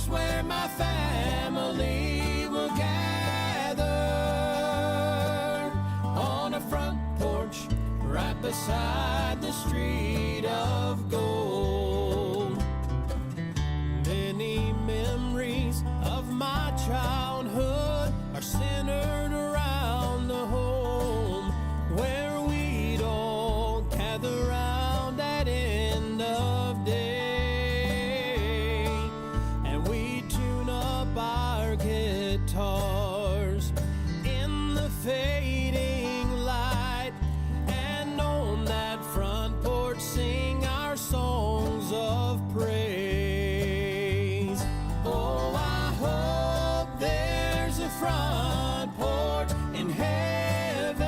that's where my family will gather, on a front porch right beside the street of gold. Many memories of my childhood are centered around the home where we'd all gather round at end of day, and we'd tune up our guitars in the fading light, and on that front porch sing our songs of praise. Oh, I hope there's a front porch in heaven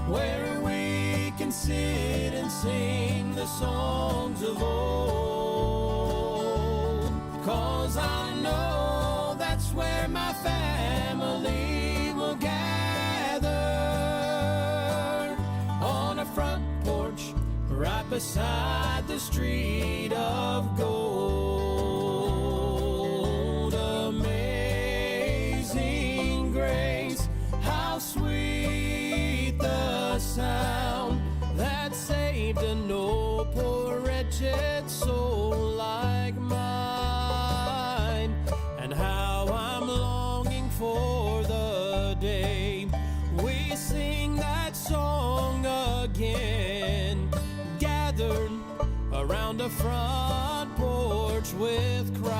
where we can sit and sing the songs of old, 'cause I know that's where my family will gather, on a front porch right beside the street of gold. Amazing grace, how sweet the sound that saved an old poor wretched soul like mine, and how I'm longing for the day we sing that song again, gathered around a front porch with Christ.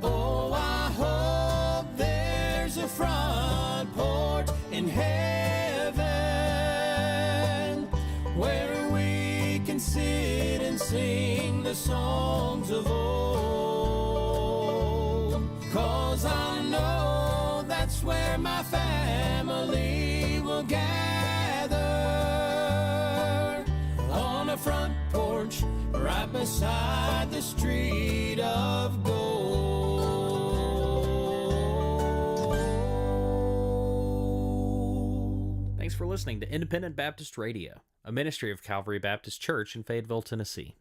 Oh, I hope there's a front porch in heaven where we can sit and sing the songs of old, 'cause I know that's where my family will gather, on a front porch right beside the street of gold. Thanks for listening to Independent Baptist Radio, a ministry of Calvary Baptist Church in Fayetteville, Tennessee.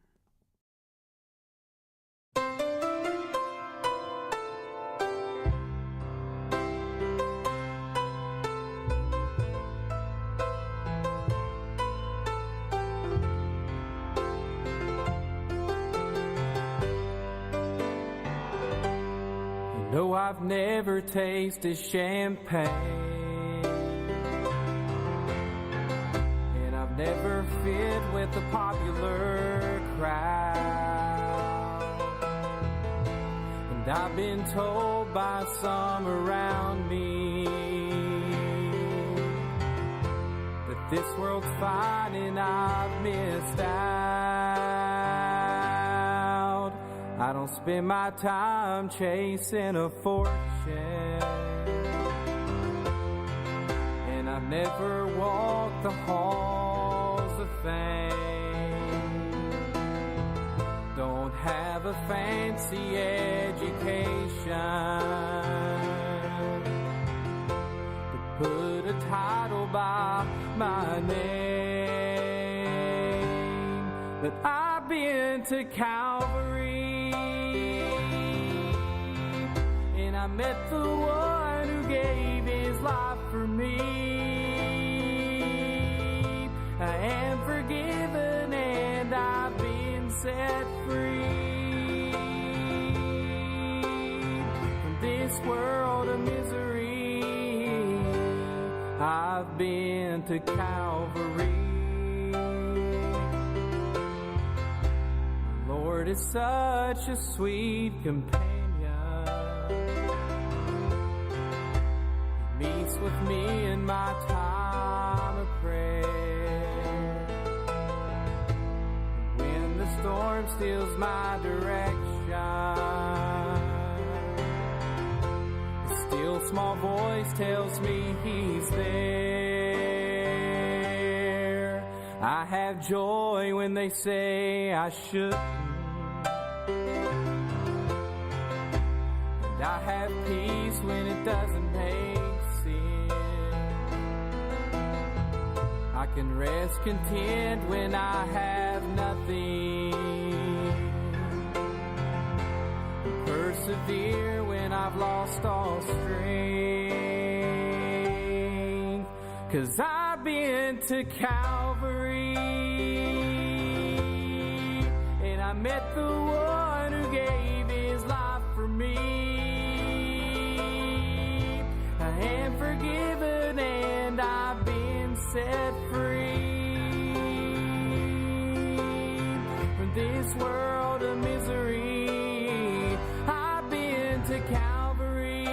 No, I've never tasted champagne, and I've never fit with the popular crowd. And I've been told by some around me that this world's fine and I've missed out. I don't spend my time chasing a fortune, and I've never walked the halls of fame. Don't have a fancy education to put a title by my name, but I've been to Calvary, and I met the one who gave his life for me. I am forgiven and I've been set free from this world of misery. I've been to Calvary. The Lord is such a sweet companion. With me in my time of prayer, when the storm steals my direction, the still small voice tells me he's there. I have joy when they say I shouldn't, and I have peace when it doesn't make. I can rest content when I have nothing, persevere when I've lost all strength. 'Cause I've been to Calvary and I met the one who gave his life for me. I am forgiven and I've been set free from this world of misery. I've been to Calvary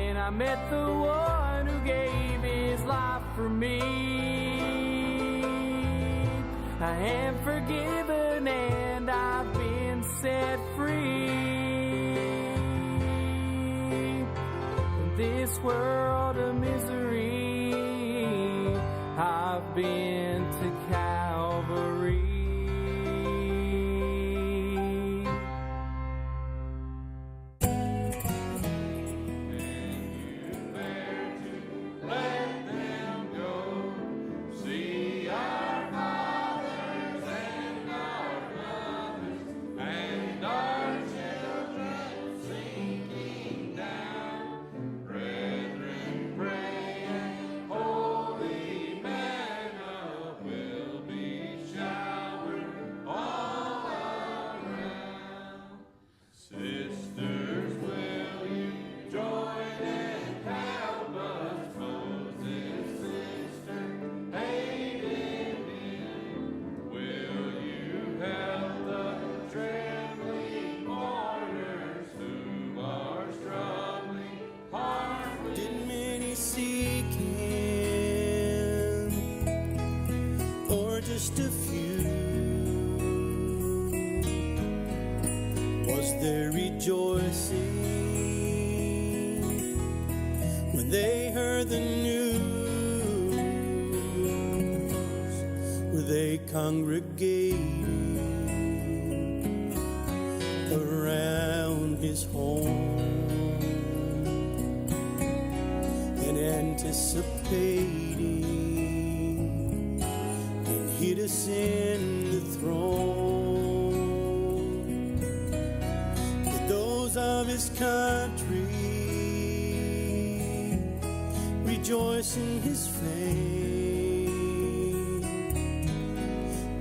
and I met the one who gave his life for me. I am forgiven and I've been set free from this world of misery. I've been to Calvary. Just a few. Was there rejoicing when they heard the news? Were they congregating around his home and anticipating he'd ascend the throne? Did those of his country rejoice in his fame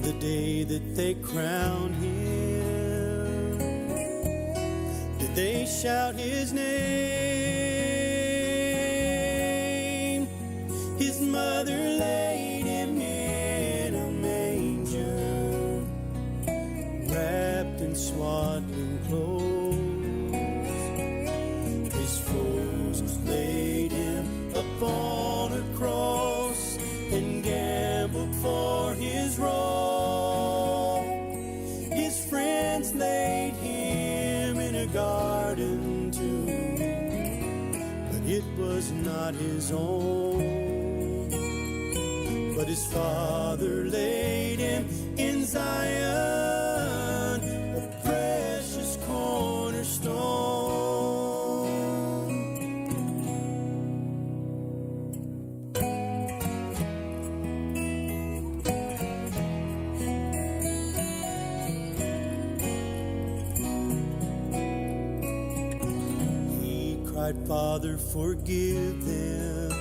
the day that they crowned him? Did they shout his name? His mother laid him in a manger, wrapped in swaddling clothes. His foes laid him upon a cross and gambled for his role. His friends laid him in a garden tomb, but it was not his own. But his father laid him in Zion, a precious cornerstone. He cried, Father, forgive them.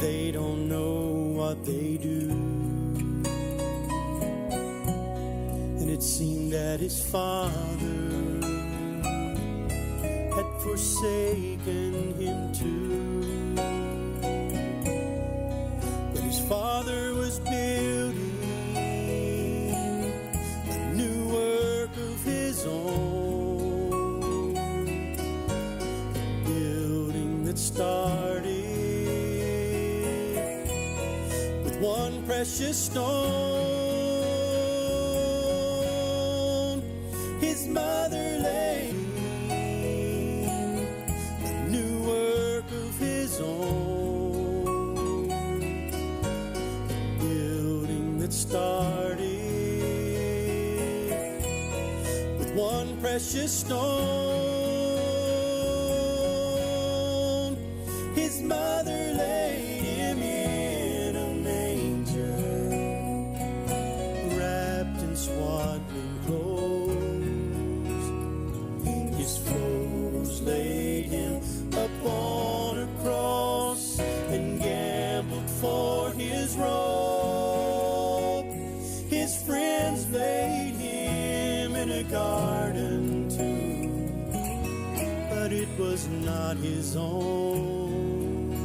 They don't know what they do. And it seemed that his father had forsaken him too. But his father was building a new work of his own, a building that started one precious stone. His mother laid a new work of his own, a building that started with one precious stone. His mother laid him in a manger, wrapped in swaddling clothes. in a garden too, but it was not his own.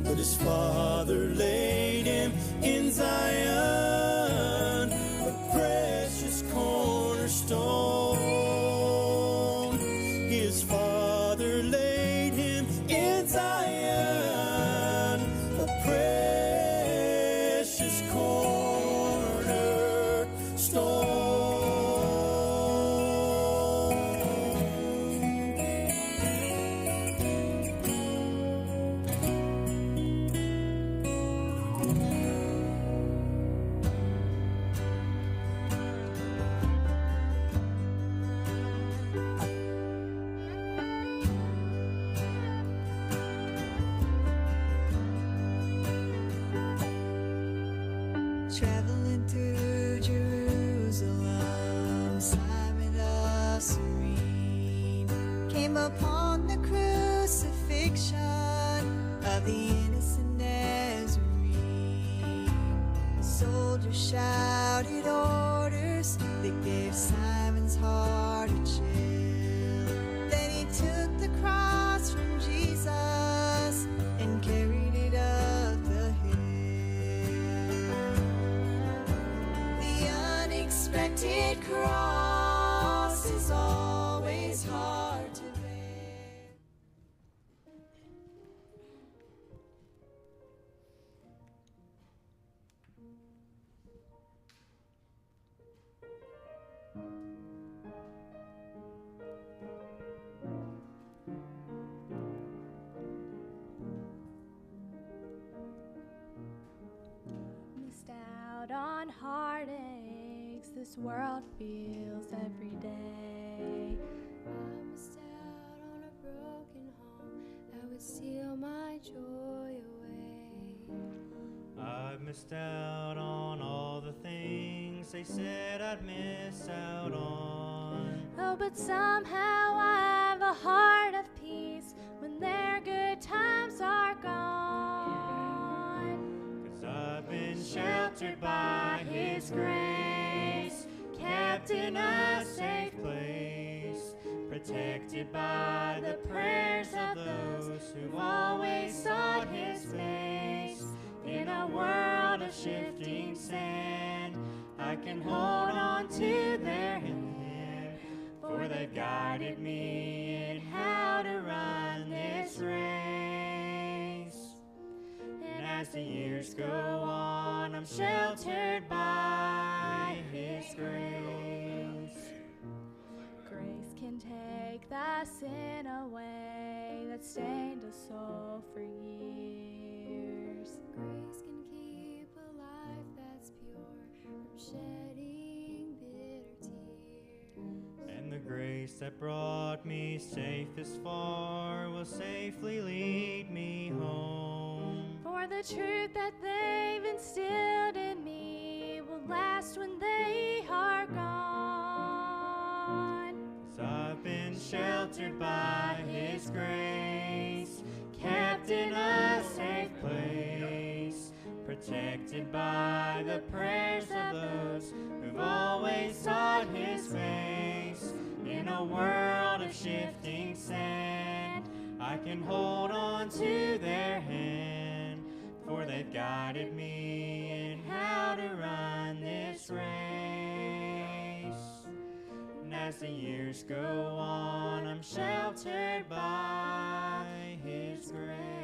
But his father laid him in Zion, a precious cornerstone. His father laid him in Zion, a precious cornerstone. Traveling through Jerusalem, Simon of Cyrene came upon the crucifixion of the innocent Nazarene. Soldiers shouted orders that gave Simon's heart a chill. Then he took the cross from Jesus and carried it up the hill. Unexpected cross is always hard to bear. Missed out on heartaches this world feels every day. I missed out on a broken home that would steal my joy away. I've missed out on all the things they said I'd miss out on. Oh, but somehow I have a heart of peace when their good times are gone. 'Cause I've been sheltered by His grace, kept in a safe place, protected by the prayers of those who've always sought His face. In a world of shifting sand, I can hold on to their hand, for they've guided me in how to run this race. And as the years go on, I'm sheltered by His grace. Grace can take the sin away that stained us so for years. Grace can keep a life that's pure from shedding bitter tears. And the grace that brought me safe this far will safely lead me home. For the truth that they've instilled in me will last when they are gone. 'Cause I've been sheltered by His grace, kept in a safe place, protected by the prayers of those who've always sought His face. In a world of shifting sand, I can hold on to their hand, for they've guided me in how to run this race. And as the years go on, I'm sheltered by His grace.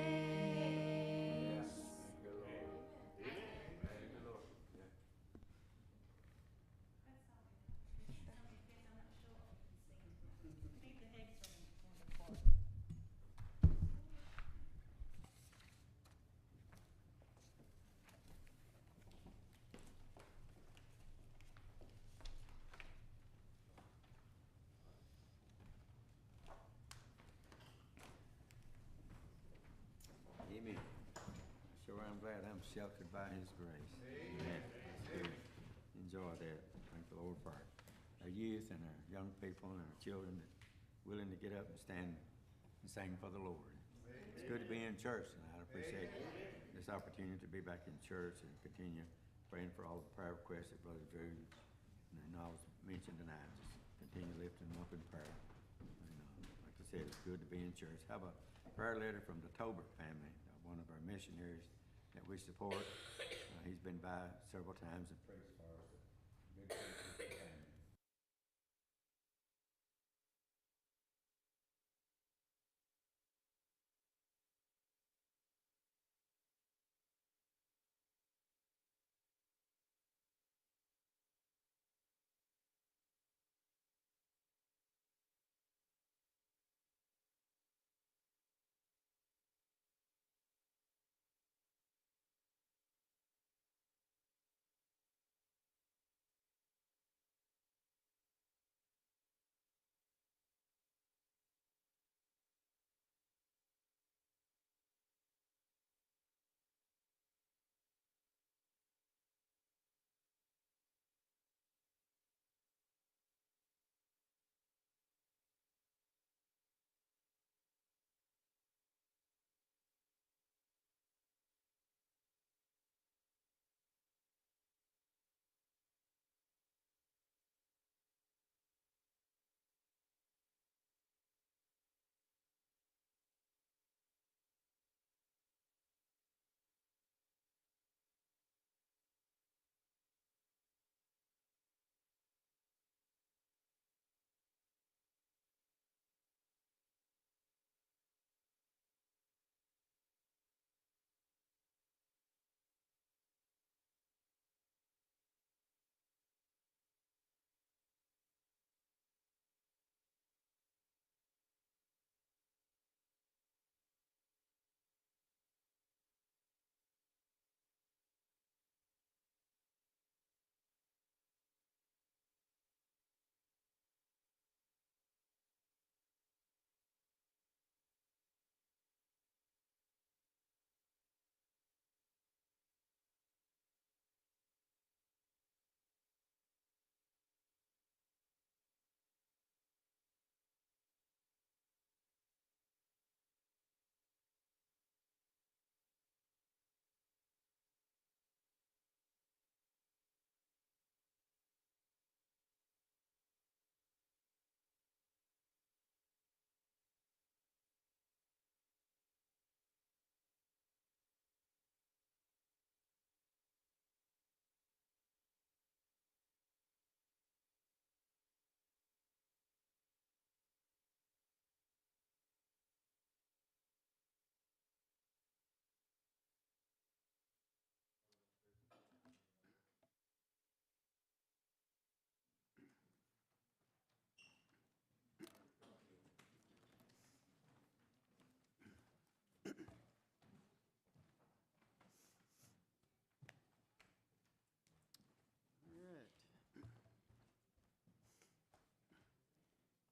Amen. Sure, I'm glad I'm sheltered by His grace. Amen. That's good. Enjoy that. Thank the Lord for our youth and our young people and our children that willing to get up and stand and sing for the Lord. It's good to be in church tonight. I appreciate this opportunity to be back in church and continue praying for all the prayer requests that Brother Drew and I was mentioned tonight. continue lifting them up in prayer. And like I said, it's good to be in church. Have a prayer letter from the Tobert family, one of our missionaries that we support. He's been by several times and prays for us. Good family.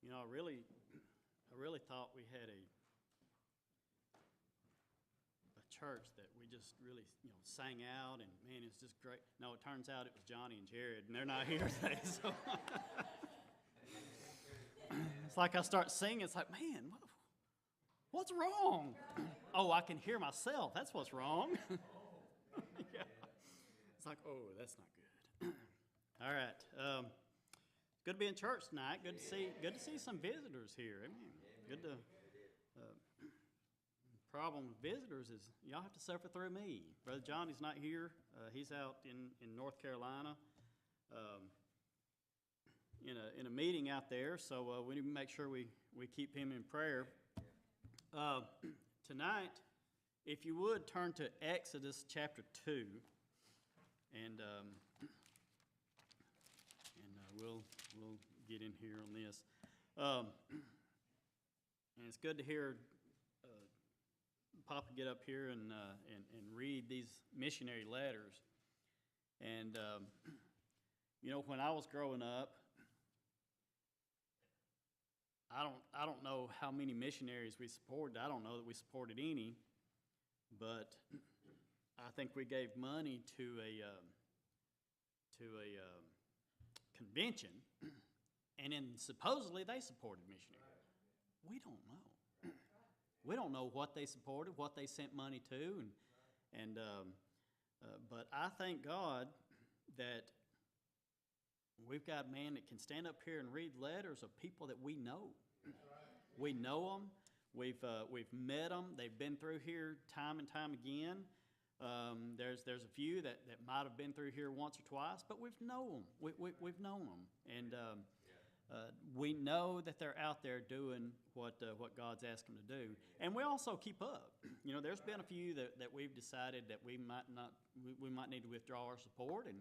You know, I really thought we had a church that we just really, sang out, and man, it's just great. No, it turns out it was Johnny and Jared, and they're not here today, so it's like I start singing, it's like, man, what's wrong? Oh, I can hear myself. That's what's wrong. Yeah. It's like, oh, that's not good. All right. Good to be in church tonight. Good to see some visitors here. Amen. Good to. Problem with visitors is y'all have to suffer through me. Brother Johnny's not here. He's out in North Carolina in a meeting out there. So we need to make sure we keep him in prayer. Tonight, if you would turn to Exodus chapter 2, and we'll get in here on this. And it's good to hear Papa get up here and read these missionary letters. And when I was growing up, I don't know how many missionaries we supported. I don't know that we supported any, but I think we gave money to a convention, and then supposedly they supported missionaries. We don't know. We don't know what they supported, what they sent money to, but I thank God that we've got a man that can stand up here and read letters of people that we know. We know them. We've met them. They've been through here time and time again. There's a few that might have been through here once or twice, but we've known them. We've known them, and we know that they're out there doing what God's asked them to do, and we also keep up. You know, there's been a few that we've decided that we might need to withdraw our support and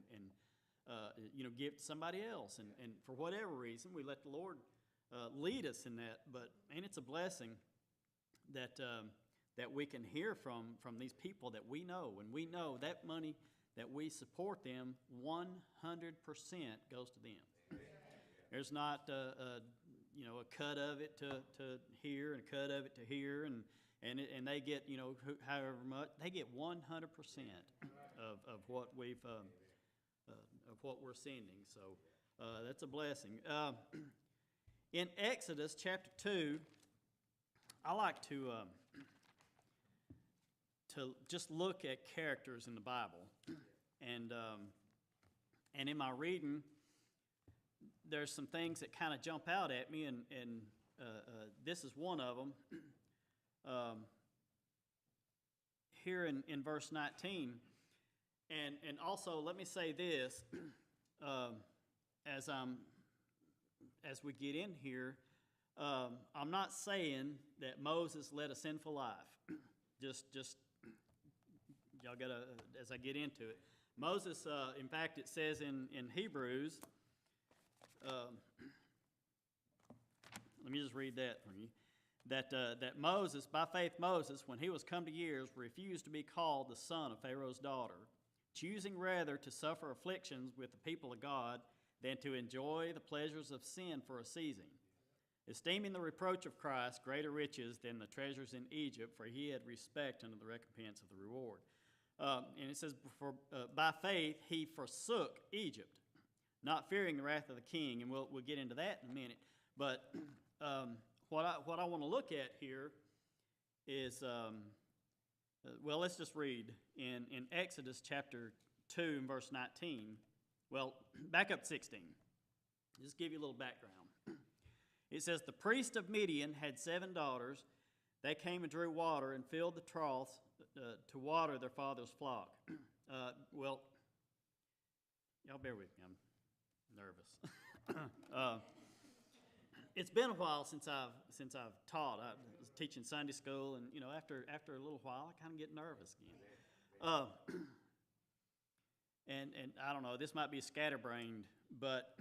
you know, give to somebody else, and for whatever reason we let the Lord lead us in that. But and it's a blessing that that we can hear from these people that we know, and we know that money that we support them 100% goes to them. There's not you know, a cut of it to here and a cut of it to here, and they get, you know, however much they get 100% of what we've of what we're sending. So that's a blessing. In Exodus chapter 2, I like to just look at characters in the Bible, and in my reading, there's some things that kind of jump out at me, and this is one of them. Here in verse 19, and also let me say this, as we get in here, I'm not saying that Moses led a sinful life. Just y'all gotta, as I get into it, Moses, in fact, it says in Hebrews, let me just read that for you, that Moses, by faith Moses, when he was come to years, refused to be called the son of Pharaoh's daughter, choosing rather to suffer afflictions with the people of God than to enjoy the pleasures of sin for a season, esteeming the reproach of Christ greater riches than the treasures in Egypt, for he had respect unto the recompense of the reward. And it says, by faith he forsook Egypt, not fearing the wrath of the king, and we'll get into that in a minute. But what I want to look at here is, well, let's just read in Exodus chapter 2 and verse 19. Well, back up 16. Just give you a little background. It says, the priest of Midian had 7 daughters. They came and drew water and filled the troughs to water their father's flock. Well, y'all bear with me. I'm nervous. It's been a while since I've taught. I was teaching Sunday school, and you know, after a little while, I kind of get nervous again. And I don't know, this might be scatterbrained, but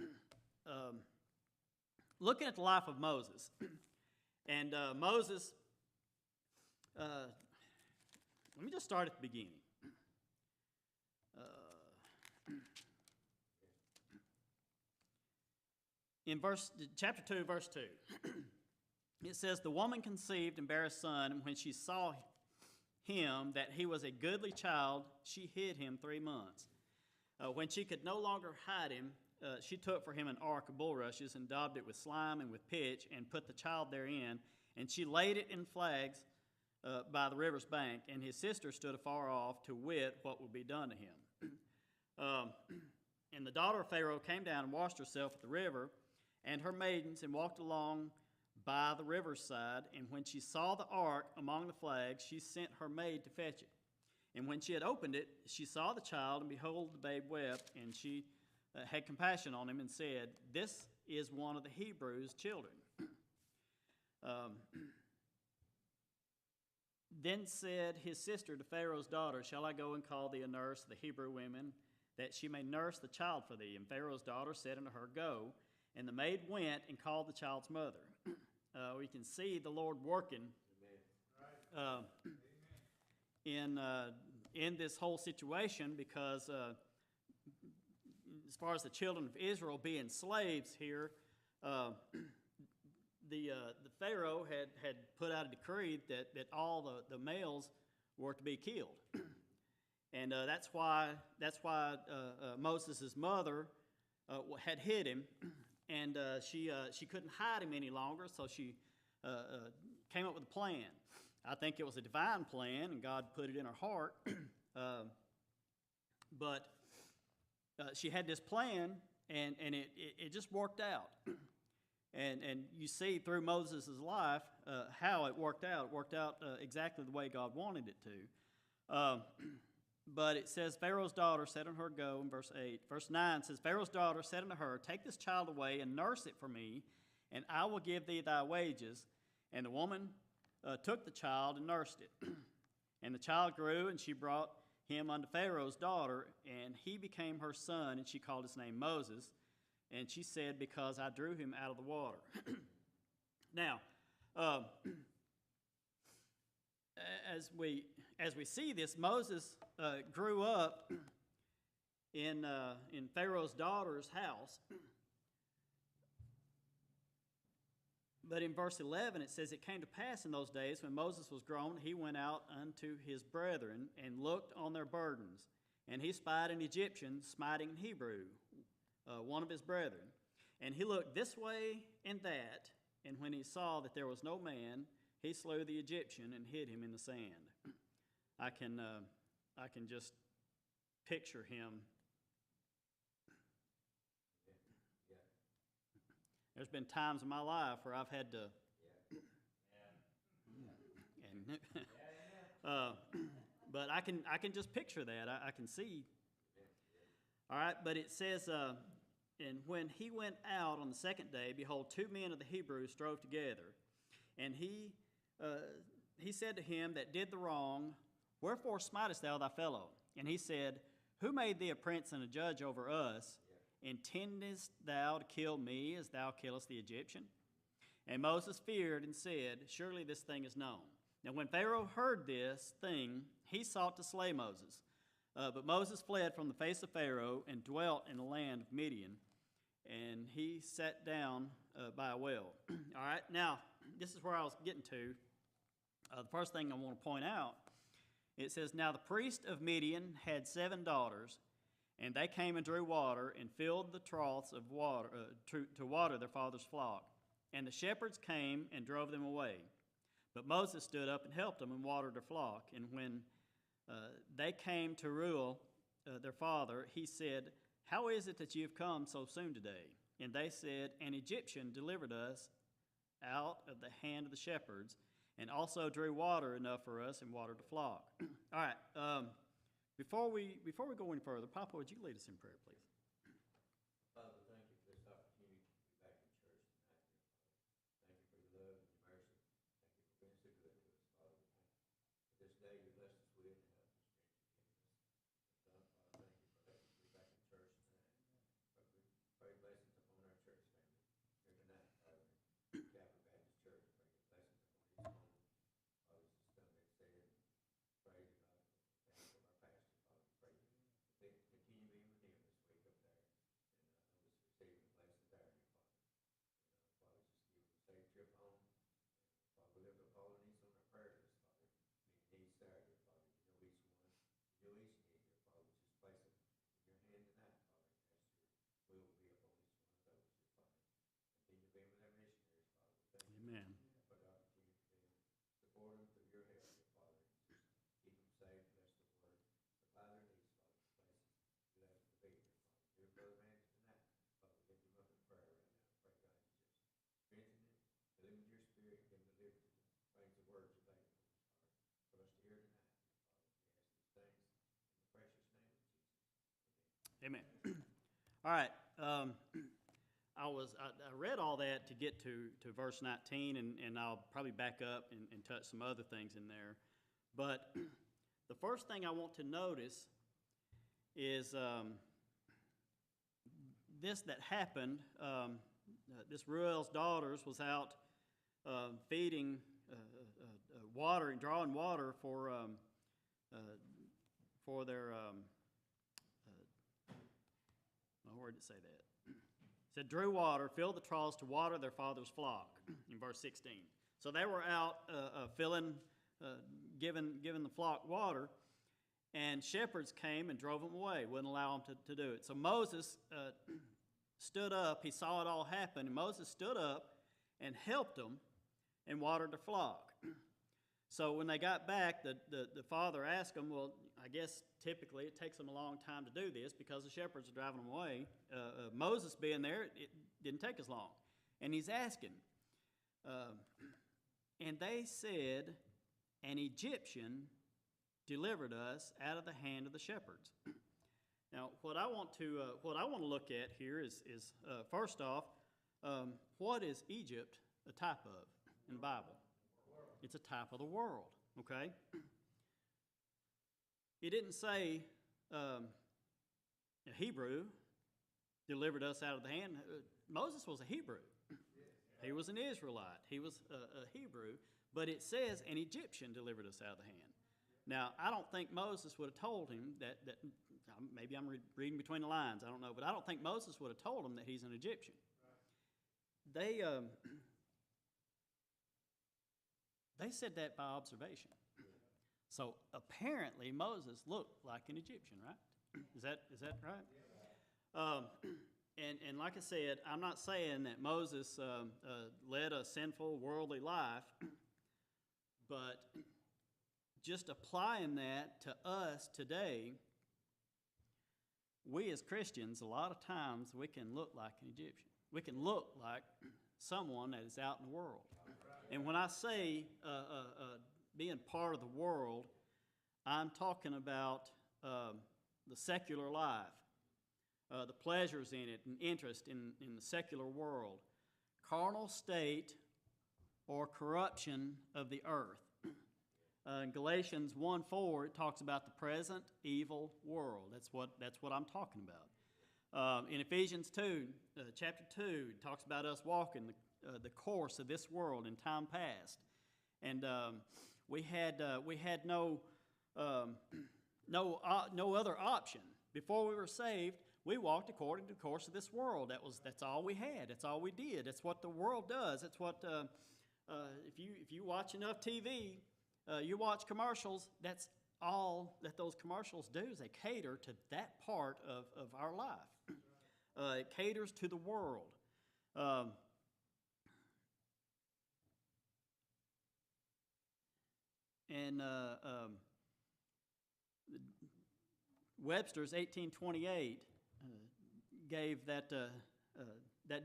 looking at the life of Moses, and Moses, let me just start at the beginning. In chapter 2, verse 2, it says, the woman conceived and bare a son, and when she saw him, that he was a goodly child, she hid him 3 months. When she could no longer hide him, she took for him an ark of bulrushes and daubed it with slime and with pitch and put the child therein, and she laid it in flags by the river's bank, and his sister stood afar off to wit what would be done to him. And the daughter of Pharaoh came down and washed herself at the river, and her maidens, and walked along by the river's side, and when she saw the ark among the flags, she sent her maid to fetch it. And when she had opened it, she saw the child, and behold, the babe wept, and she had compassion on him and said, this is one of the Hebrews' children. Then said his sister to Pharaoh's daughter, shall I go and call thee a nurse of the Hebrew women, that she may nurse the child for thee? And Pharaoh's daughter said unto her, go. And the maid went and called the child's mother. We can see the Lord working in this whole situation, because as far as the children of Israel being slaves here, the Pharaoh had put out a decree that all the males were to be killed, and that's why Moses' mother had hid him, and she couldn't hide him any longer, so she came up with a plan. I think it was a divine plan, and God put it in her heart, but she had this plan, and it just worked out. And you see through Moses' life how it worked out. It worked out exactly the way God wanted it to. But it says, Pharaoh's daughter said unto her, go, in verse 8. Verse 9 says, Pharaoh's daughter said unto her, take this child away and nurse it for me, and I will give thee thy wages. And the woman took the child and nursed it. And the child grew, and she brought him unto Pharaoh's daughter, and he became her son, and she called his name Moses. And she said, because I drew him out of the water. Now, as we see this, Moses grew up in Pharaoh's daughter's house. But in verse 11 it says, it came to pass in those days when Moses was grown, he went out unto his brethren and looked on their burdens. And he spied an Egyptian smiting an Hebrew, one of his brethren. And he looked this way and that, and when he saw that there was no man, he slew the Egyptian and hid him in the sand. I can just picture him. There's been times in my life where I've had to, but I can just picture that. I can see. All right, but it says, and when he went out on the second day, behold, two men of the Hebrews strove together, and he said to him that did the wrong, wherefore smitest thou thy fellow? And he said, who made thee a prince and a judge over us? Intendest thou to kill me as thou killest the Egyptian? And Moses feared and said, surely this thing is known. Now when Pharaoh heard this thing, he sought to slay Moses. But Moses fled from the face of Pharaoh and dwelt in the land of Midian. And he sat down by a well. All right, now this is where I was getting to. The first thing I want to point out, it says, now the priest of Midian had 7 daughters, and they came and drew water and filled the troughs of water to water their father's flock. And the shepherds came and drove them away. But Moses stood up and helped them and watered their flock. And when they came to rule their father, he said, how is it that you have come so soon today? And they said, an Egyptian delivered us out of the hand of the shepherds, and also drew water enough for us and watered the flock. All right. Before we go any further, Papa, would you lead us in prayer, please? Father, thank you for this opportunity to be back in church tonight, dear Father. Thank you for your love and your mercy. Thank you for being so good to us, Father. For this day you blessed us with and health and strength you've given us. Father, thank you for letting us be back in church tonight. Father, we pray blessings upon our church family here tonight, Father. Calvary Baptist Church, pray your blessings upon his home. Father, as it's done been said, praise God. Thank you for our pastor, Father. Pray that continue being with him this week up there. And I know it's receiving the blessings there, dear Father. And Father, just give him a safe trip home. And Father, we lift up all the needs on our prayer list, Father. Many needs there, dear Father. You know each one. You know each need, dear Father. Just place them in your hand tonight, Father. As your will be upon each one of those, dear Father. Continue being with our missionaries, Father. Thank you. Amen. For the opportunity to support them through your help, dear Father. Just keep them safe, bless the word, supply their needs, Father, the places you let them to be, dear Father. Dear Brother Manager tonight, Father, we lift him up in prayer right now. Pray, God, you just strengthen him, fill him with your spirit, give him the liberty to bring the words of faith for us to hear tonight, dear Father. We ask these things in the precious name of Jesus. Amen. All right. I read all that to get to verse 19, and I'll probably back up and touch some other things in there. But the first thing I want to notice is this that happened. This Ruel's daughters was out feeding water and drawing water for their. Where did it say that? It said, drew water, filled the troughs to water their father's flock, in verse 16. So they were out giving the flock water, and shepherds came and drove them away, wouldn't allow them to do it. So Moses stood up, he saw it all happen, and Moses stood up and helped them and watered the flock. So when they got back, the father asked them, well, I guess typically it takes them a long time to do this because the shepherds are driving them away. Moses being there, it didn't take as long. And he's asking, and they said, an Egyptian delivered us out of the hand of the shepherds. Now, what I want to look at here is first off, what is Egypt a type of in the Bible? It's a type of the world. Okay. It didn't say a Hebrew delivered us out of the hand. Moses was a Hebrew. He was an Israelite. He was a Hebrew. But it says an Egyptian delivered us out of the hand. Now, I don't think Moses would have told him that maybe I'm reading between the lines, I don't know, but I don't think Moses would have told him that he's an Egyptian. They said that by observation. So apparently Moses looked like an Egyptian, right? Is that right? And like I said, I'm not saying that Moses led a sinful, worldly life, but just applying that to us today, we as Christians, a lot of times we can look like an Egyptian. We can look like someone that is out in the world. And when I say being part of the world, I'm talking about the secular life, the pleasures in it and interest in the secular world, carnal state or corruption of the earth. In Galatians 1:4, it talks about the present evil world. That's what I'm talking about. In Ephesians 2, chapter 2, it talks about us walking the course of this world in time past, and we had no other option. Before we were saved, we walked according to the course of this world. That's all we had. That's all we did. That's what the world does. That's what if you watch enough TV, you watch commercials. That's all that those commercials do is they cater to that part of our life. It caters to the world. And Webster's 1828 gave that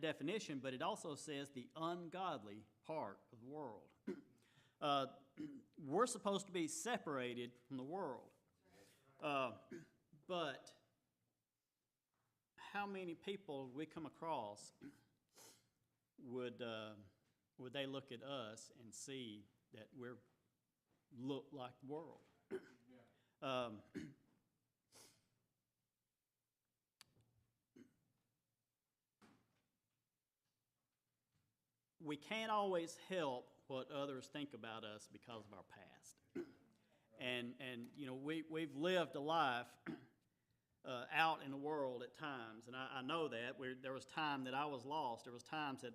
definition, but it also says the ungodly part of the world. We're supposed to be separated from the world. But how many people we come across would they look at us and see that we look like the world? We can't always help what others think about us because of our past. And you know, we've lived a life out in the world at times, and I know that. There was time that I was lost. There was times that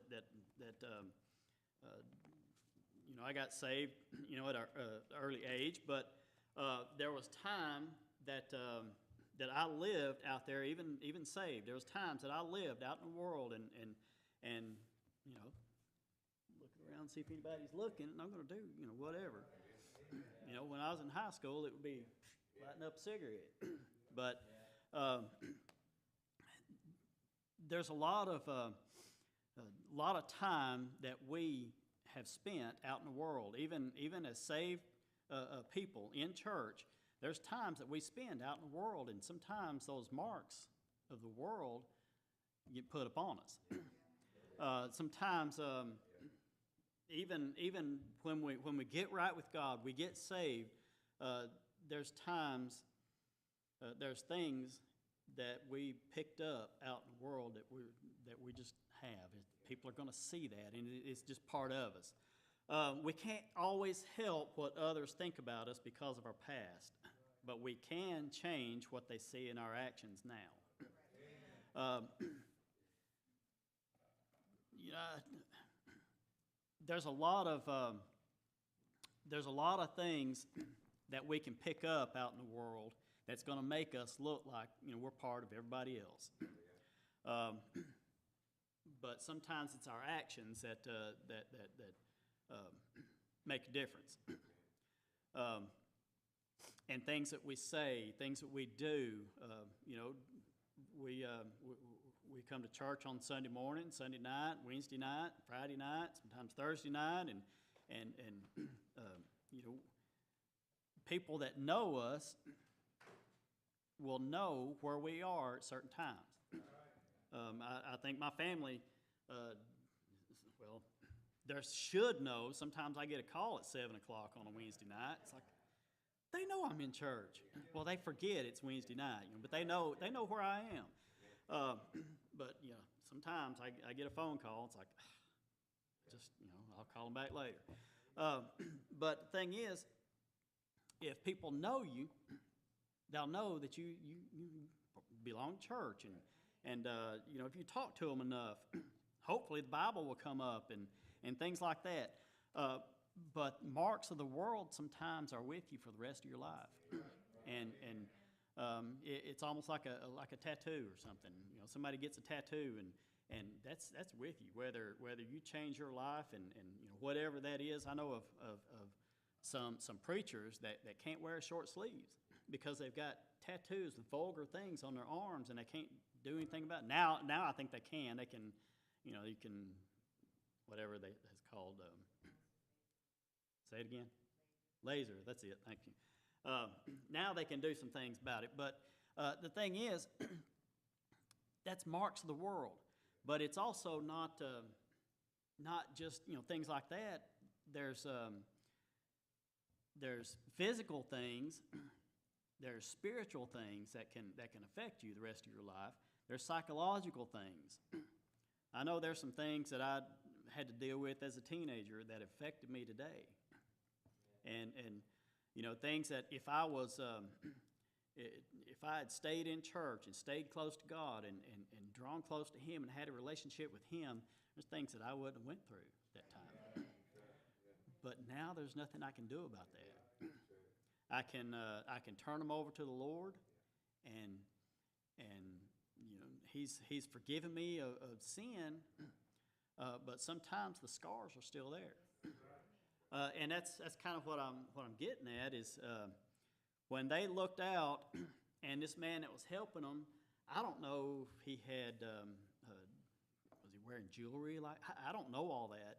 you know, I got saved, you know, at an early age, but there was time that I lived out there, even saved. There was times that I lived out in the world and you know, looking around, see if anybody's looking, and I'm going to do, you know, whatever. You know, when I was in high school, it would be lighting up a cigarette. But there's a lot of time that we have spent out in the world, even as saved people in church. There's times that we spend out in the world, and sometimes those marks of the world get put upon us. Sometimes, even when we get right with God, we get saved. There's times, there's things that we picked up out in the world that we just have. People are going to see that, and it's just part of us. We can't always help what others think about us because of our past, but we can change what they see in our actions now. You know, there's a lot of things that we can pick up out in the world that's going to make us look like, you know, we're part of everybody else. But sometimes it's our actions that make a difference. and things that we say, things that we do. We come to church on Sunday morning, Sunday night, Wednesday night, Friday night, sometimes Thursday night, and people that know us will know where we are at certain times. I think my family, they should know. Sometimes I get a call at 7 o'clock on a Wednesday night. It's like, they know I'm in church. Well, they forget it's Wednesday night, but they know where I am. But sometimes I get a phone call. It's like, just I'll call them back later. But the thing is, if people know you, they'll know that you belong to church, and if you talk to them enough, hopefully the Bible will come up and things like that. But marks of the world sometimes are with you for the rest of your life, and it's almost like a tattoo or something. Somebody gets a tattoo, and that's with you. Whether you change your life and whatever that is. I know of some preachers that can't wear short sleeves because they've got tattoos with vulgar things on their arms, and they can't do anything about it. Now I think they can. They can, you can, whatever it's called. Say it again. Laser. That's it. Thank you. Now they can do some things about it. But the thing is, that's marks of the world. But it's also not just things like that. There's physical things. There's spiritual things that can affect you the rest of your life. There's psychological things. I know there's some things that I had to deal with as a teenager that affected me today. And things that if I had stayed in church and stayed close to God and drawn close to Him and had a relationship with Him, there's things that I wouldn't have went through that time. But now there's nothing I can do about that. I can turn them over to the Lord, and He's forgiven me of sin, but sometimes the scars are still there. And that's kind of what I'm getting at is when they looked out, and this man that was helping them, I don't know if he had was he wearing jewelry? Like I don't know all that,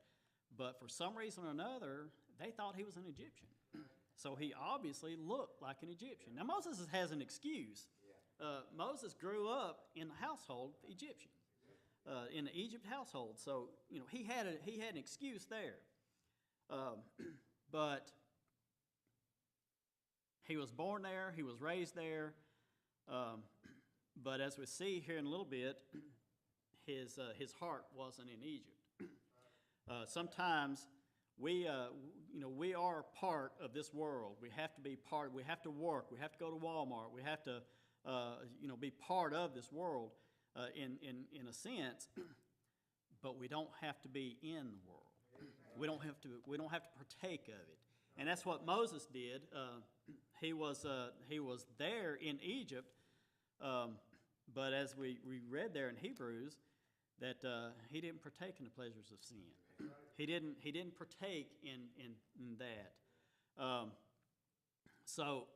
but for some reason or another, they thought he was an Egyptian. So he obviously looked like an Egyptian. Now Moses has an excuse. Moses grew up in the household of Egyptian, in the Egypt household. So he had an excuse there. But he was born there, he was raised there, but as we see here in a little bit, his heart wasn't in Egypt. Sometimes we are part of this world. We have to be part. We have to work. We have to go to Walmart. We have to be part of this world in a sense, but we don't have to be in the world. We don't have to partake of it, and that's what Moses did. He was there in Egypt, but as we read there in Hebrews, that he didn't partake in the pleasures of sin. He didn't partake in that. So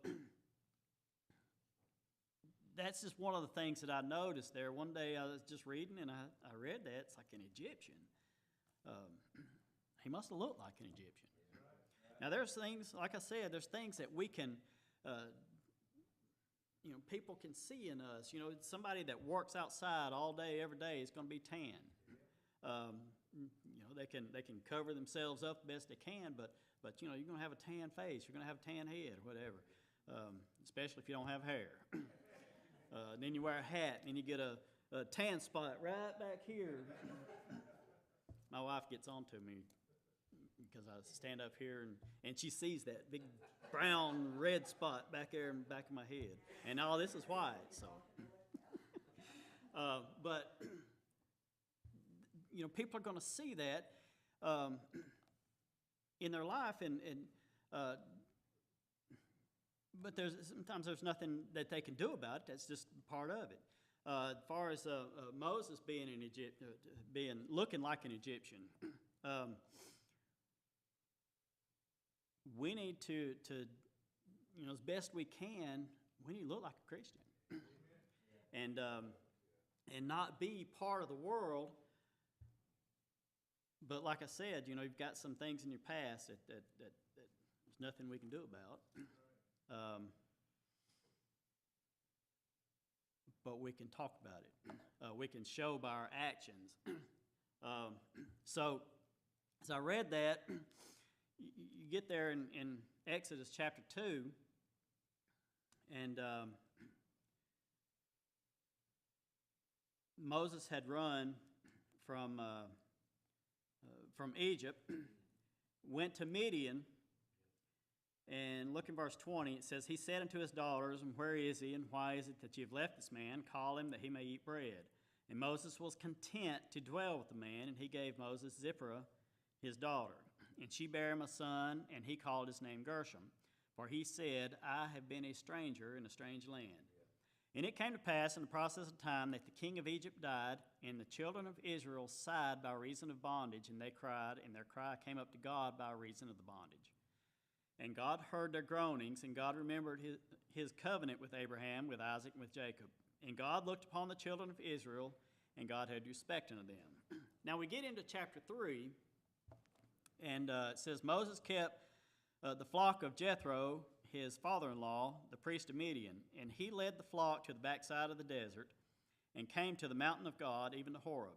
that's just one of the things that I noticed there. One day I was just reading, and I read that it's like an Egyptian. He must have looked like an Egyptian. Now there's things, like I said, there's things that we can, people can see in us. Somebody that works outside all day, every day is going to be tan. They can cover themselves up the best they can, but you're going to have a tan face, you're going to have a tan head, or whatever. Especially if you don't have hair. Then you wear a hat, and you get a tan spot right back here. My wife gets on to me because I stand up here, and she sees that big brown red spot back there in the back of my head. And all this is white, so. But, people are going to see that in their life, but sometimes there's nothing that they can do about it. That's just part of it. As far as Moses being looking like an Egyptian, we need to as best we can, we need to look like a Christian. And not be part of the world. But like I said, you've got some things in your past that there's nothing we can do about. But we can talk about it. We can show by our actions. So as I read that, you get there in Exodus chapter 2, and Moses had run from Egypt, went to Midian, and look in verse 20. It says, "He said unto his daughters, and where is he, and why is it that you have left this man? Call him, that he may eat bread. And Moses was content to dwell with the man, and he gave Moses Zipporah, his daughter. And she bare him a son, and he called his name Gershom. For he said, I have been a stranger in a strange land. And it came to pass in the process of time that the king of Egypt died, and the children of Israel sighed by reason of bondage, and they cried, and their cry came up to God by reason of the bondage. And God heard their groanings, and God remembered his covenant with Abraham, with Isaac, and with Jacob. And God looked upon the children of Israel, and God had respect unto them." Now we get into chapter 3, and it says, Moses kept the flock of Jethro, his father-in-law, the priest of Midian, and he led the flock to the backside of the desert, and came to the mountain of God, even to Horeb.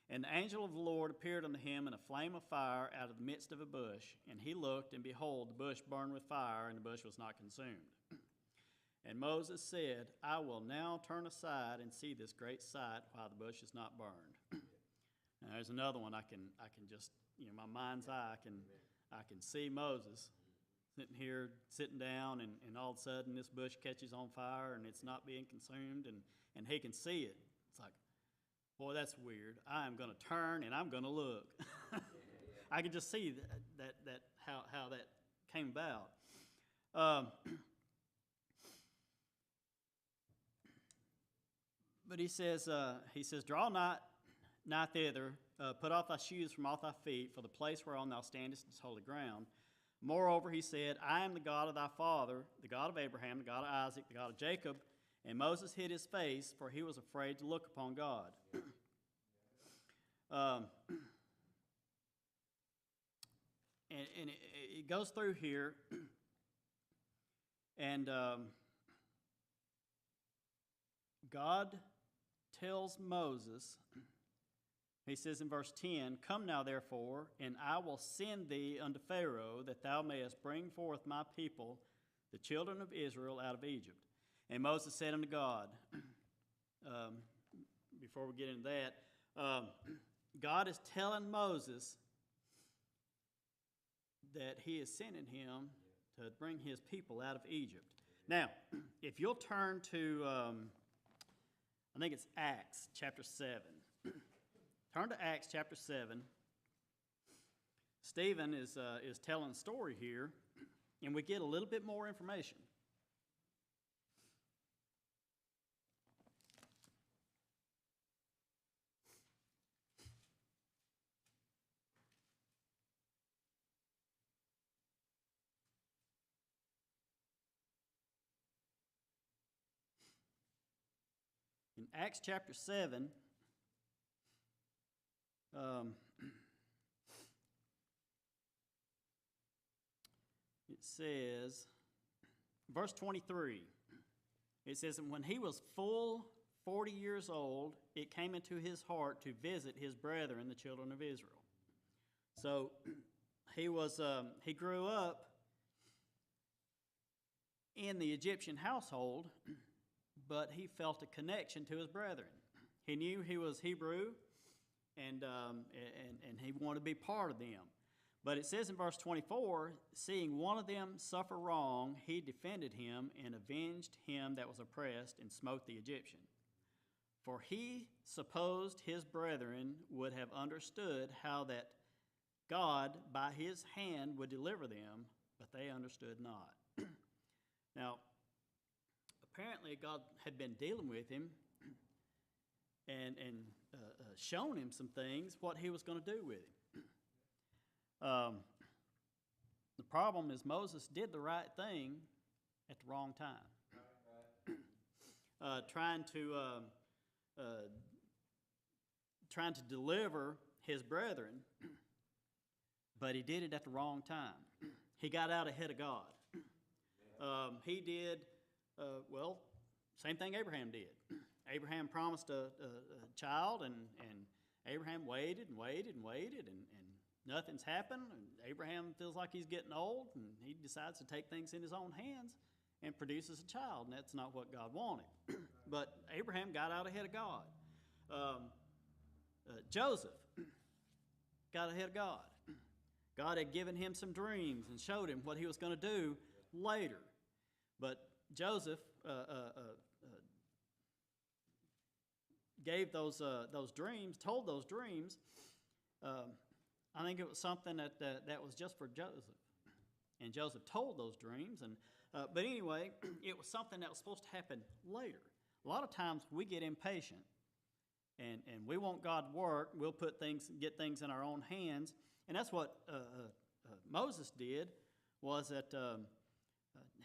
And the angel of the Lord appeared unto him in a flame of fire out of the midst of a bush. And he looked, and behold, the bush burned with fire, and the bush was not consumed. And Moses said, I will now turn aside and see this great sight, while the bush is not burned. Now there's another one I can just, my mind's eye, I can see Moses sitting down, and all of a sudden this bush catches on fire, and it's not being consumed, and he can see it. It's like, boy, that's weird. I am going to turn, and I'm going to look. I can just see that how that came about. But he says, draw not thither, put off thy shoes from off thy feet, for the place whereon thou standest is holy ground. Moreover, he said, I am the God of thy father, the God of Abraham, the God of Isaac, the God of Jacob. And Moses hid his face, for he was afraid to look upon God. And it goes through here, and God tells Moses, he says in verse 10, Come now, therefore, and I will send thee unto Pharaoh, that thou mayest bring forth my people, the children of Israel, out of Egypt. And Moses said unto God, before we get into that, God is telling Moses that he is sending him to bring his people out of Egypt. Now, if you'll turn to, I think it's Acts chapter 7. Turn to Acts chapter 7. Stephen is telling a story here, and we get a little bit more information. In Acts chapter 7, it says, verse 23, it says, And when he was full 40 years old, it came into his heart to visit his brethren, the children of Israel. So he grew up in the Egyptian household, but he felt a connection to his brethren. He knew he was Hebrew, and he wanted to be part of them. But it says in verse 24, seeing one of them suffer wrong, he defended him and avenged him that was oppressed and smote the Egyptian. For he supposed his brethren would have understood how that God by his hand would deliver them, but they understood not. Now, apparently God had been dealing with him and shown him some things, what he was going to do with him. The problem is Moses did the right thing at the wrong time. Trying to deliver his brethren, but he did it at the wrong time. He got out ahead of God. He did, same thing Abraham did. Abraham promised a child, and Abraham waited and waited and waited, and nothing's happened. And Abraham feels like he's getting old, and he decides to take things in his own hands and produces a child, and that's not what God wanted. But Abraham got out ahead of God. Joseph got ahead of God. God had given him some dreams and showed him what he was going to do later. But Joseph gave those dreams, told those dreams. I think it was something that was just for Joseph. And Joseph told those dreams. But anyway, it was something that was supposed to happen later. A lot of times we get impatient and we want God to work. We'll get things in our own hands. And that's what Moses did, was that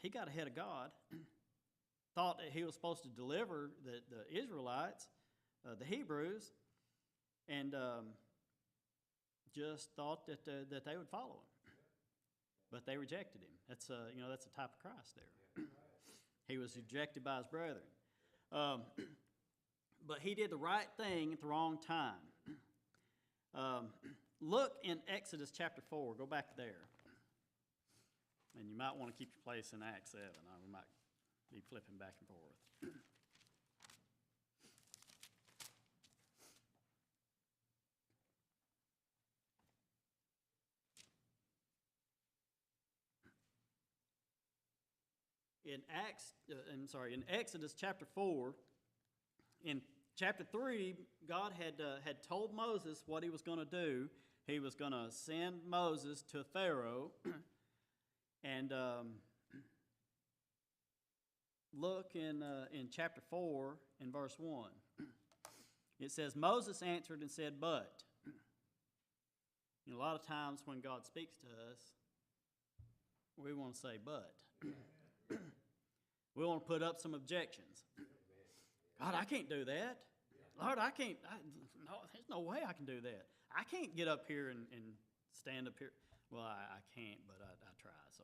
he got ahead of God, thought that he was supposed to deliver the Israelites, the Hebrews, and just thought that they would follow him. But they rejected him. That's a type of Christ there. He was rejected by his brethren. But he did the right thing at the wrong time. Look in Exodus chapter 4. Go back there. And you might want to keep your place in Acts 7. We might be flipping back and forth. In Exodus chapter 4, in chapter 3, God had told Moses what he was going to do. He was going to send Moses to Pharaoh. And look in chapter 4 in verse 1. It says, Moses answered and said, but. A lot of times when God speaks to us, we want to say, but. We want to put up some objections. God, I can't do that. Lord, I can't. No, there's no way I can do that. I can't get up here and stand up here. Well, I can't, but I try. So,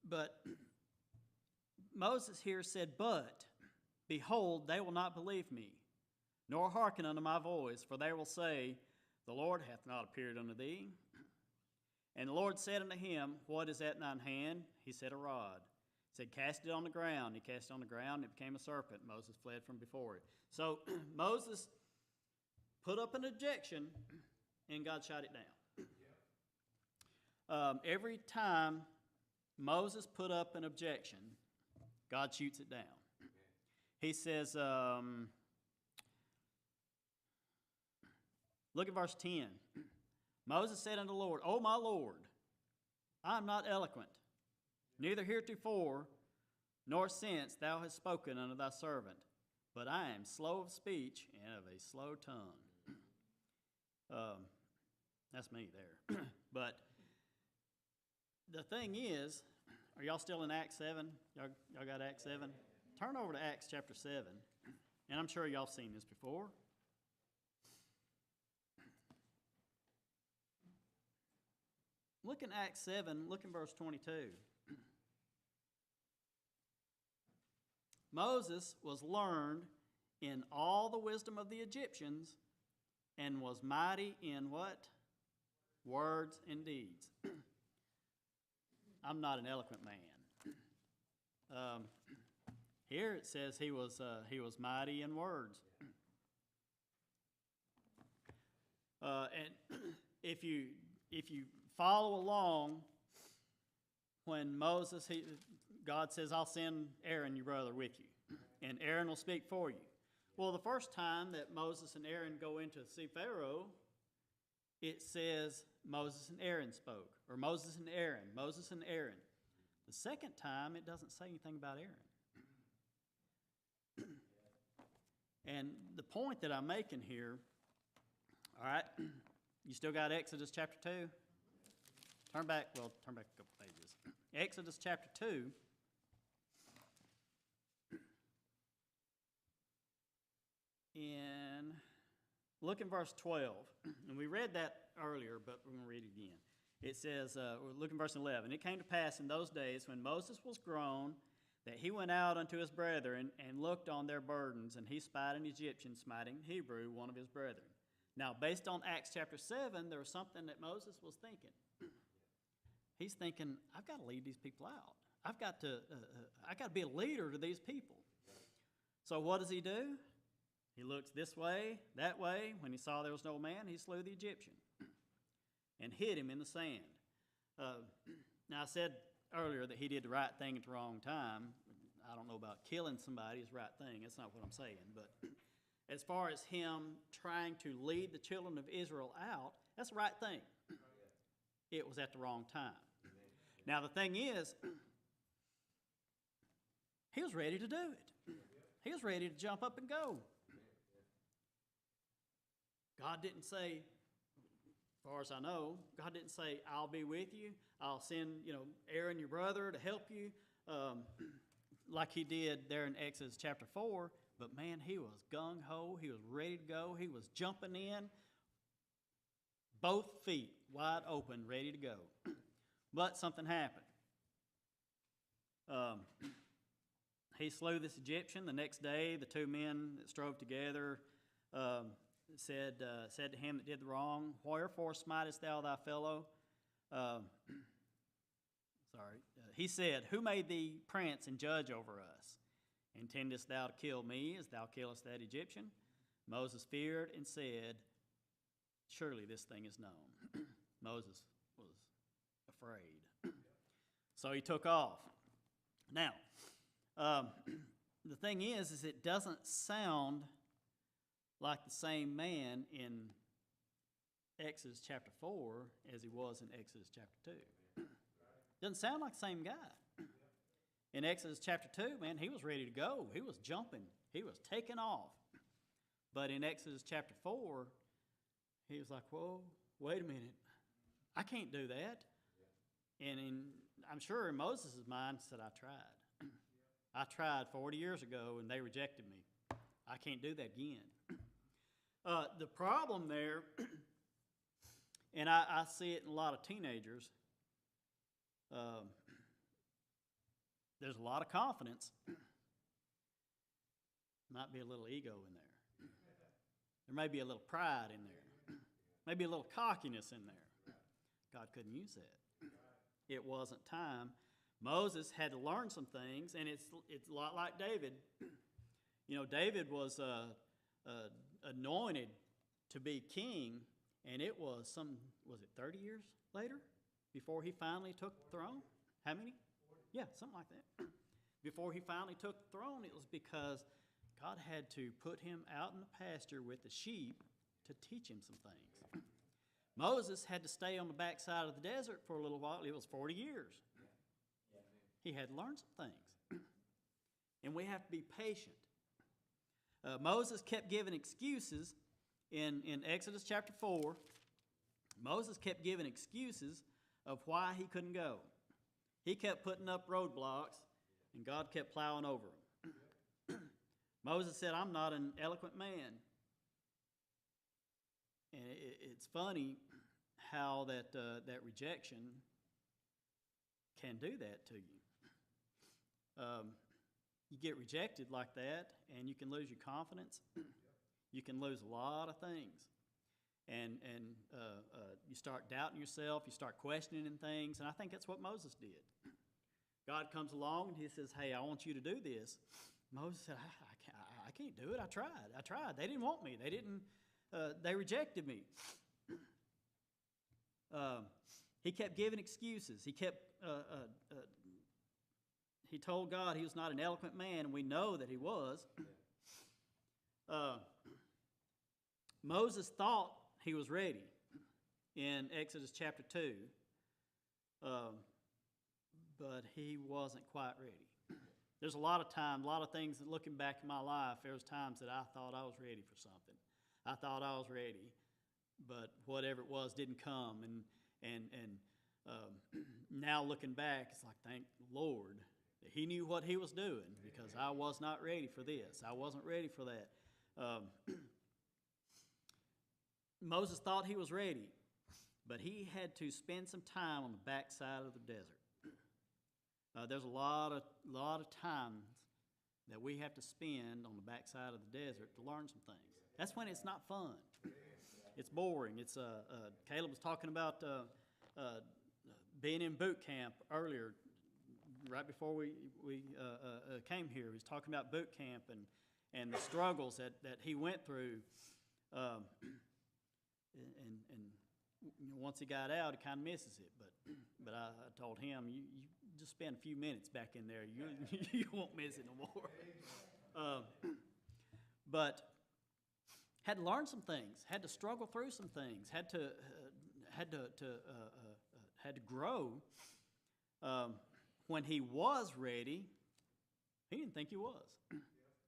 but Moses here said, but, behold, they will not believe me, nor hearken unto my voice, for they will say, the Lord hath not appeared unto thee. And the Lord said unto him, what is that in thine hand? He said, a rod. He said, cast it on the ground. He cast it on the ground, and it became a serpent. Moses fled from before it. So Moses put up an objection, and God shot it down. Every time Moses put up an objection, God shoots it down. He says, look at verse 10. Moses said unto the Lord, O my Lord, I am not eloquent, neither heretofore nor since thou hast spoken unto thy servant, but I am slow of speech and of a slow tongue. That's me there. But the thing is, are y'all still in Acts 7? Y'all got Acts 7? Turn over to Acts chapter 7, and I'm sure y'all seen this before. Look in Acts 7, look in verse 22. Moses was learned in all the wisdom of the Egyptians and was mighty in what? Words and deeds. I'm not an eloquent man. Here it says he was mighty in words. And if you follow along, when God says, I'll send Aaron, your brother, with you, and Aaron will speak for you. Well, the first time that Moses and Aaron go in to see Pharaoh, it says Moses and Aaron spoke, or Moses and Aaron, Moses and Aaron. The second time, it doesn't say anything about Aaron. And the point that I'm making here, all right, you still got Exodus chapter 2? Turn back a couple pages. Exodus chapter 2. Look in verse 12. And we read that earlier, but we're going to read it again. It says, look in verse 11. It came to pass in those days when Moses was grown that he went out unto his brethren and looked on their burdens, and he spied an Egyptian smiting Hebrew, one of his brethren. Now, based on Acts chapter 7, there was something that Moses was thinking. He's thinking, I've got to lead these people out. I've got to be a leader to these people. So what does he do? He looks this way, that way. When he saw there was no man, he slew the Egyptian and hid him in the sand. Now, I said earlier that he did the right thing at the wrong time. I don't know about killing somebody is the right thing. That's not what I'm saying. But as far as him trying to lead the children of Israel out, that's the right thing. It was at the wrong time. Now, the thing is, he was ready to do it. He was ready to jump up and go. God didn't say, as far as I know, God didn't say, I'll be with you. I'll send, Aaron, your brother, to help you, like he did there in Exodus chapter 4. But, man, he was gung-ho. He was ready to go. He was jumping in, both feet wide open, ready to go. But something happened. He slew this Egyptian. The next day, the two men that strove together said to him that did the wrong, wherefore smitest thou thy fellow? He said, who made thee prince and judge over us? Intendest thou to kill me as thou killest that Egyptian? Moses feared and said, surely this thing is known. Moses was afraid. So he took off. Now, the thing is it doesn't sound like the same man in Exodus chapter 4 as he was in Exodus chapter 2. Doesn't sound like the same guy. In Exodus chapter 2, man, he was ready to go. He was jumping. He was taking off. But in Exodus chapter 4, he was like, whoa, wait a minute. I can't do that. And I'm sure in Moses' mind, he said, I tried. I tried 40 years ago, and they rejected me. I can't do that again. The problem there, and I see it in a lot of teenagers, there's a lot of confidence. Might be a little ego in there. There may be a little pride in there. Maybe a little cockiness in there. God couldn't use that. It wasn't time. Moses had to learn some things, and it's a lot like David. David was anointed to be king, and it was 30 years later before he finally took the throne? How many? Yeah, something like that. Before he finally took the throne, it was because God had to put him out in the pasture with the sheep to teach him some things. Moses had to stay on the backside of the desert for a little while. It was 40 years. He had to learn some things. And we have to be patient. Moses kept giving excuses in Exodus chapter 4. Moses kept giving excuses of why he couldn't go. He kept putting up roadblocks, and God kept plowing over him. Moses said, I'm not an eloquent man. And it's funny how that rejection can do that to you. You get rejected like that, and you can lose your confidence. You can lose a lot of things. And you start doubting yourself. You start questioning things. And I think that's what Moses did. God comes along, and he says, hey, I want you to do this. Moses said, I can't do it. I tried. They didn't want me. They rejected me. He kept giving excuses. He told God he was not an eloquent man, and we know that he was. Moses thought he was ready in Exodus chapter 2, but he wasn't quite ready. There's a lot of things that looking back in my life, there was times that I thought I was ready for something. I thought I was ready, but whatever it was didn't come. And Now looking back, it's like, thank the Lord that he knew what he was doing, because I was not ready for this. I wasn't ready for that. Moses thought he was ready, but he had to spend some time on the backside of the desert. There's a lot of time that we have to spend on the backside of the desert to learn some things. That's when it's not fun. It's boring. It's Caleb was talking about being in boot camp earlier, right before we came here. He was talking about boot camp and the struggles that he went through. And once he got out, he kind of misses it. But I told him, you just spend a few minutes back in there. You won't miss it no more. But had to learn some things. Had to struggle through some things. Had to grow. When he was ready, he didn't think he was.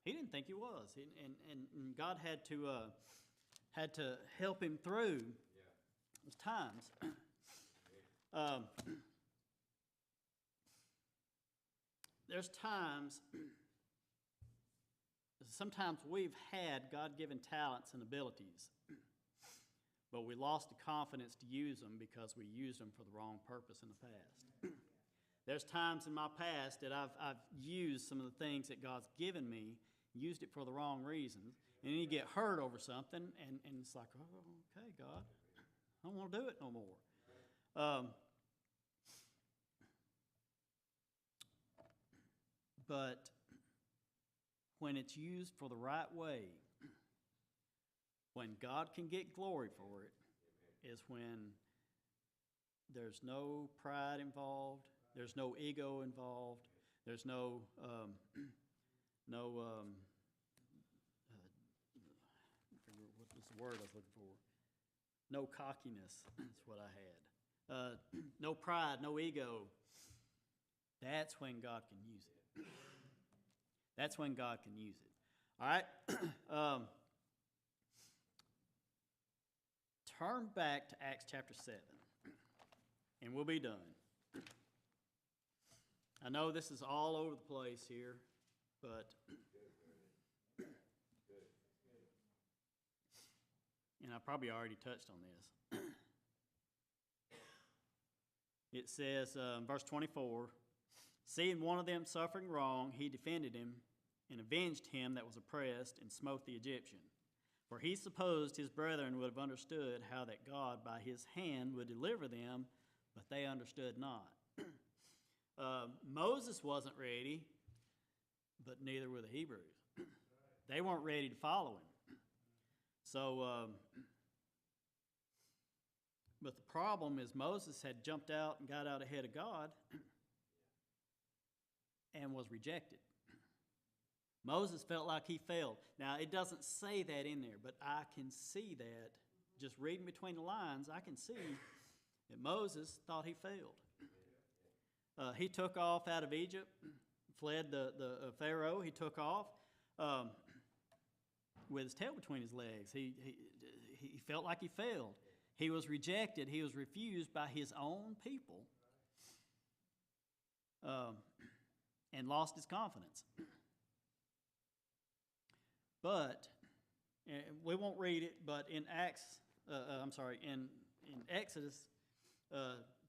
He didn't think he was, and God had to help him through those times. There's times, sometimes we've had God-given talents and abilities, but we lost the confidence to use them because we used them for the wrong purpose in the past. There's times in my past that I've used some of the things that God's given me, used it for the wrong reasons, and then you get hurt over something, and it's like, oh, okay, God, I don't want to do it no more. But when it's used for the right way, when God can get glory for it, is when there's no pride involved, there's no ego involved, there's no what was the word I was looking for? No cockiness. That's what I had. No pride, no ego. That's when God can use it. That's when God can use it. All right? Turn back to Acts chapter 7, and we'll be done. I know this is all over the place here, but and I probably already touched on this. It says, verse 24, seeing one of them suffering wrong, he defended him and avenged him that was oppressed and smote the Egyptian. For he supposed his brethren would have understood how that God by his hand would deliver them, but they understood not. Moses wasn't ready, but neither were the Hebrews. They weren't ready to follow him. So, but the problem is Moses had jumped out and got out ahead of God and was rejected. Moses felt like he failed. Now, it doesn't say that in there, but I can see that. Just reading between the lines, I can see that Moses thought he failed. He took off out of Egypt, fled the Pharaoh. He took off with his tail between his legs. He felt like he failed. He was rejected. He was refused by his own people and lost his confidence. But we won't read it. But in Exodus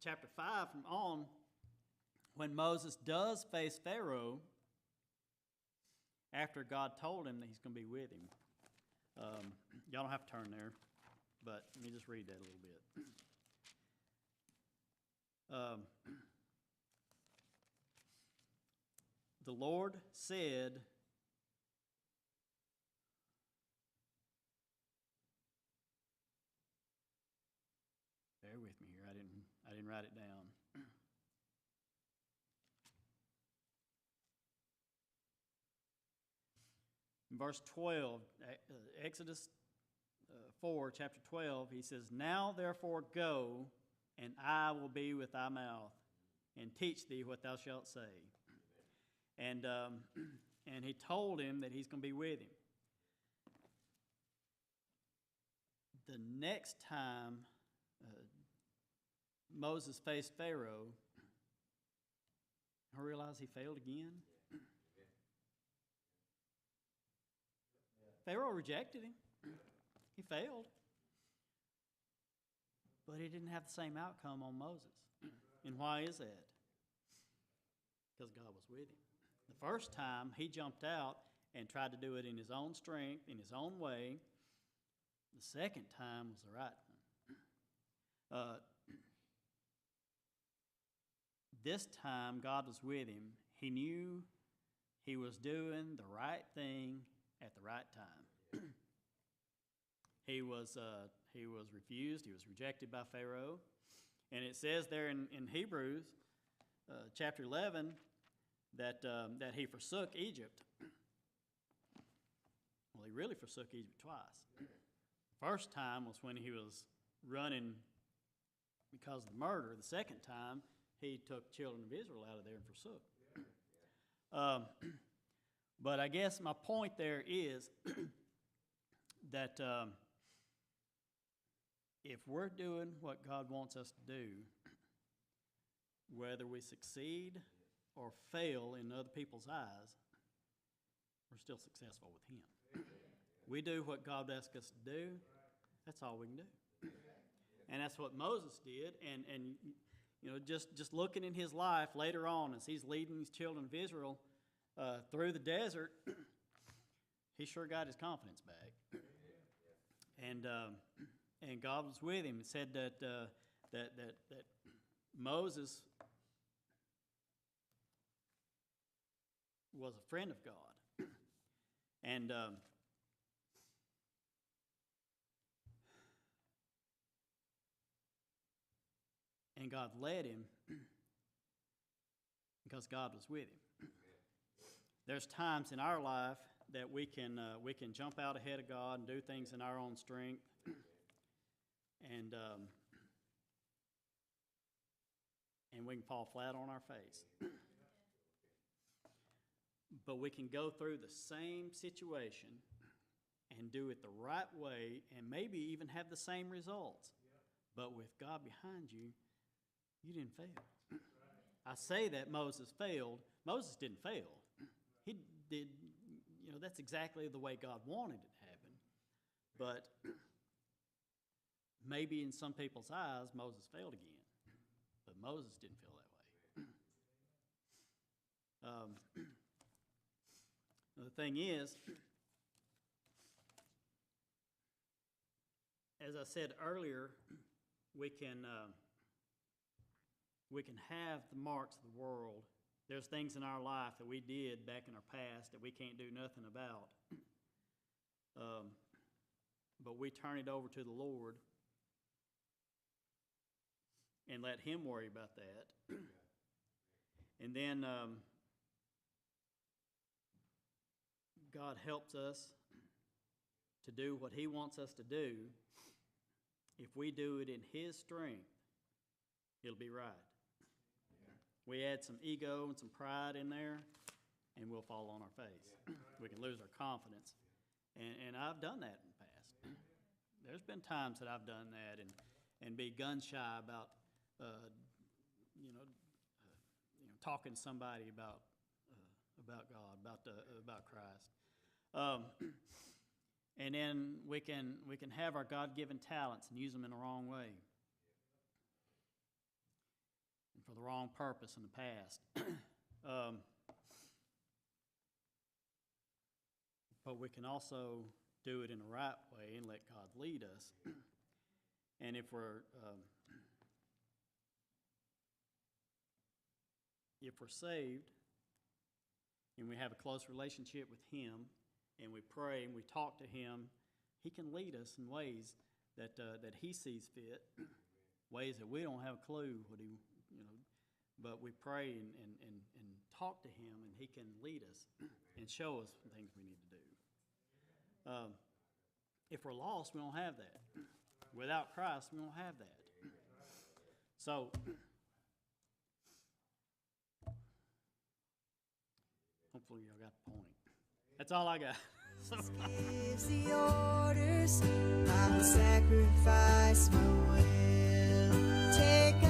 chapter 5 from on, when Moses does face Pharaoh, after God told him that he's going to be with him, y'all don't have to turn there, but let me just read that a little bit. The Lord said, bear with me here, I didn't write it down. In verse 12, Exodus 4, chapter 12, he says, now therefore go, and I will be with thy mouth, and teach thee what thou shalt say. And he told him that he's going to be with him. The next time Moses faced Pharaoh, I realized he failed again. Pharaoh rejected him. He failed. But he didn't have the same outcome on Moses. And why is that? Because God was with him. The first time, he jumped out and tried to do it in his own strength, in his own way. The second time was the right one. This time, God was with him. He knew he was doing the right thing at the right time. He was refused. He was rejected by Pharaoh. And it says there in Hebrews chapter 11 that he forsook Egypt. Well, he really forsook Egypt twice. First time was when he was running because of the murder. The second time, he took children of Israel out of there and forsook. But I guess my point there is that if we're doing what God wants us to do, whether we succeed or fail in other people's eyes, we're still successful with Him. We do what God asks us to do, that's all we can do. And that's what Moses did, and you know, just looking in his life later on as he's leading these children of Israel through the desert, he sure got his confidence back. And God was with him. It said that Moses was a friend of God, and God led him because God was with him. There's times in our life that we can jump out ahead of God and do things in our own strength, and we can fall flat on our face. But we can go through the same situation and do it the right way and maybe even have the same results. But with God behind you, you didn't fail. I say that Moses failed. Moses didn't fail. He did, you know, that's exactly the way God wanted it to happen. But maybe in some people's eyes, Moses failed again. But Moses didn't feel that way. The thing is, as I said earlier, we can have the marks of the world. There's things in our life that we did back in our past that we can't do nothing about. But we turn it over to the Lord and let Him worry about that. And then God helps us to do what He wants us to do. If we do it in His strength, it'll be right. We add some ego and some pride in there, and we'll fall on our face. We can lose our confidence. And I've done that in the past. There's been times that I've done that and be gun-shy about, talking to somebody about God, about Christ. And then we can have our God-given talents and use them in the wrong way. For the wrong purpose in the past. But we can also do it in the right way and let God lead us. And if we're saved and we have a close relationship with Him and we pray and we talk to Him, He can lead us in ways that He sees fit, ways that we don't have a clue what He. But we pray and talk to Him, and He can lead us and show us the things we need to do. If we're lost, we don't have that. Without Christ, we don't have that. So, hopefully y'all got the point. That's all I got. Gives the orders, I will sacrifice my will. Take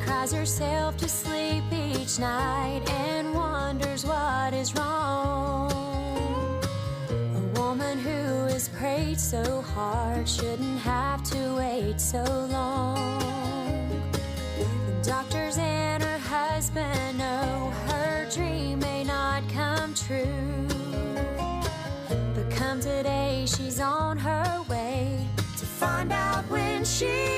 cries herself to sleep each night and wonders what is wrong. A woman who has prayed so hard shouldn't have to wait so long. The doctors and her husband know her dream may not come true, but come today she's on her way to find out when she